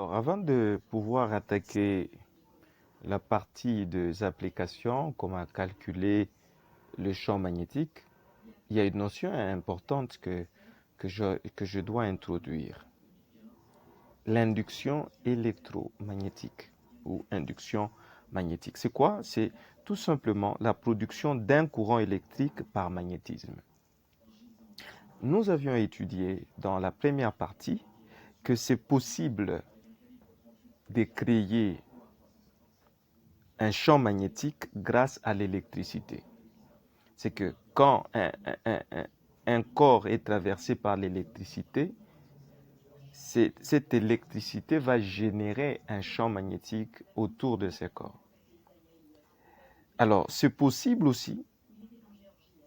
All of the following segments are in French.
Alors, avant de pouvoir attaquer la partie des applications, comment calculer le champ magnétique, il y a une notion importante que je dois introduire. L'induction électromagnétique ou induction magnétique. C'est quoi? C'est tout simplement la production d'un courant électrique par magnétisme. Nous avions étudié dans la première partie que c'est possible de créer un champ magnétique grâce à l'électricité. C'est que quand un corps est traversé par l'électricité, cette électricité va générer un champ magnétique autour de ce corps. Alors, c'est possible aussi,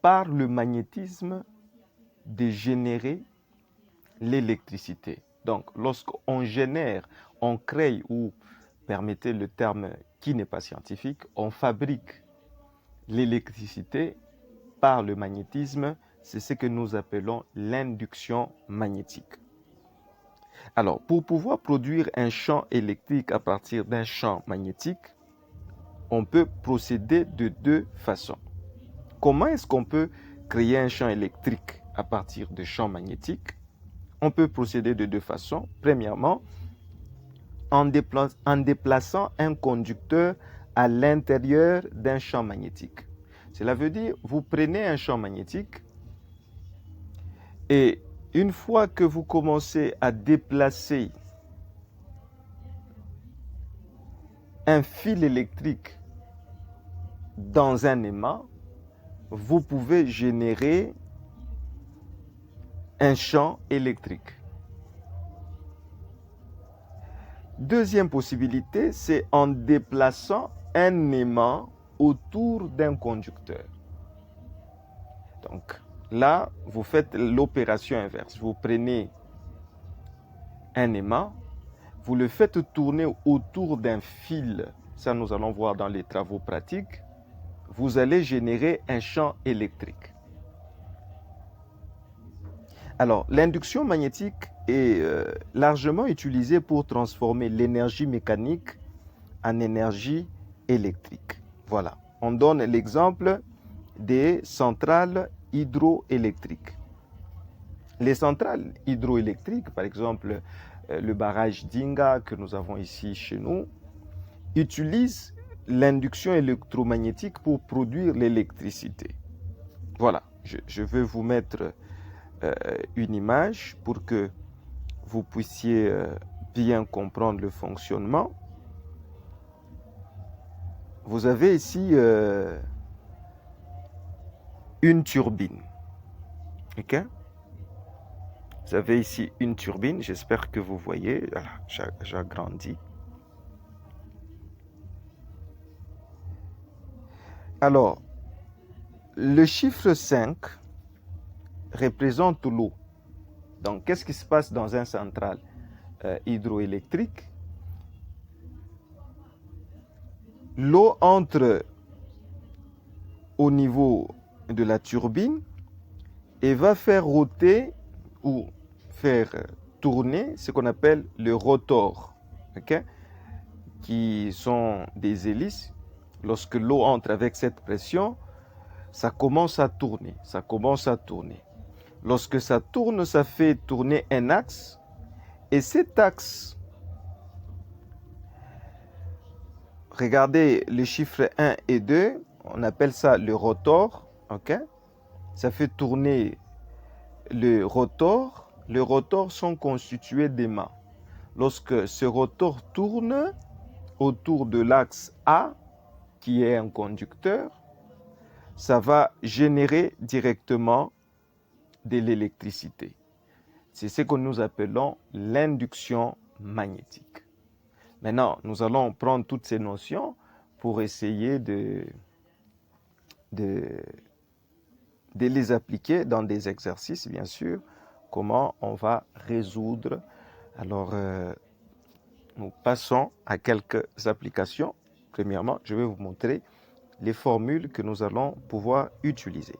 par le magnétisme, de générer l'électricité. Donc, lorsqu'on génère, on crée, ou permettez le terme qui n'est pas scientifique, on fabrique l'électricité par le magnétisme, c'est ce que nous appelons l'induction magnétique. Alors, pour pouvoir produire un champ électrique à partir d'un champ magnétique, on peut procéder de deux façons. Comment est-ce qu'on peut créer un champ électrique à partir de champs magnétiques? On peut procéder de deux façons. Premièrement, en déplaçant un conducteur à l'intérieur d'un champ magnétique. Cela veut dire, vous prenez un champ magnétique et une fois que vous commencez à déplacer un fil électrique dans un aimant, vous pouvez générer un champ électrique. Deuxième possibilité, c'est en déplaçant un aimant autour d'un conducteur. Donc là, vous faites l'opération inverse. Vous prenez un aimant, vous le faites tourner autour d'un fil. Ça, nous allons voir dans les travaux pratiques. Vous allez générer un champ électrique. Alors, l'induction magnétique est largement utilisée pour transformer l'énergie mécanique en énergie électrique. Voilà. On donne l'exemple des centrales hydroélectriques. Les centrales hydroélectriques, par exemple le barrage d'Inga que nous avons ici chez nous, utilisent l'induction électromagnétique pour produire l'électricité. Voilà, je vais vous mettre une image pour que vous puissiez bien comprendre le fonctionnement. Vous avez ici une turbine. Ok? Vous avez ici une turbine, j'espère que vous voyez. Voilà, j'agrandis. Alors, le chiffre 5 représente l'eau. Donc, qu'est-ce qui se passe dans une centrale hydroélectrique? L'eau entre au niveau de la turbine et va faire roter ou faire tourner ce qu'on appelle le rotor, okay? Qui sont des hélices. Lorsque l'eau entre avec cette pression, ça commence à tourner, ça commence à tourner. Lorsque ça tourne, ça fait tourner un axe. Et cet axe, regardez les chiffres 1 et 2, on appelle ça le rotor. Okay? Ça fait tourner le rotor. Les rotors sont constitués d'aimants. Lorsque ce rotor tourne autour de l'axe A, qui est un conducteur, ça va générer directement de l'électricité. C'est ce que nous appelons l'induction magnétique. Maintenant, nous allons prendre toutes ces notions pour essayer de les appliquer dans des exercices, bien sûr, comment on va résoudre. Alors, nous passons à quelques applications. Premièrement, je vais vous montrer les formules que nous allons pouvoir utiliser.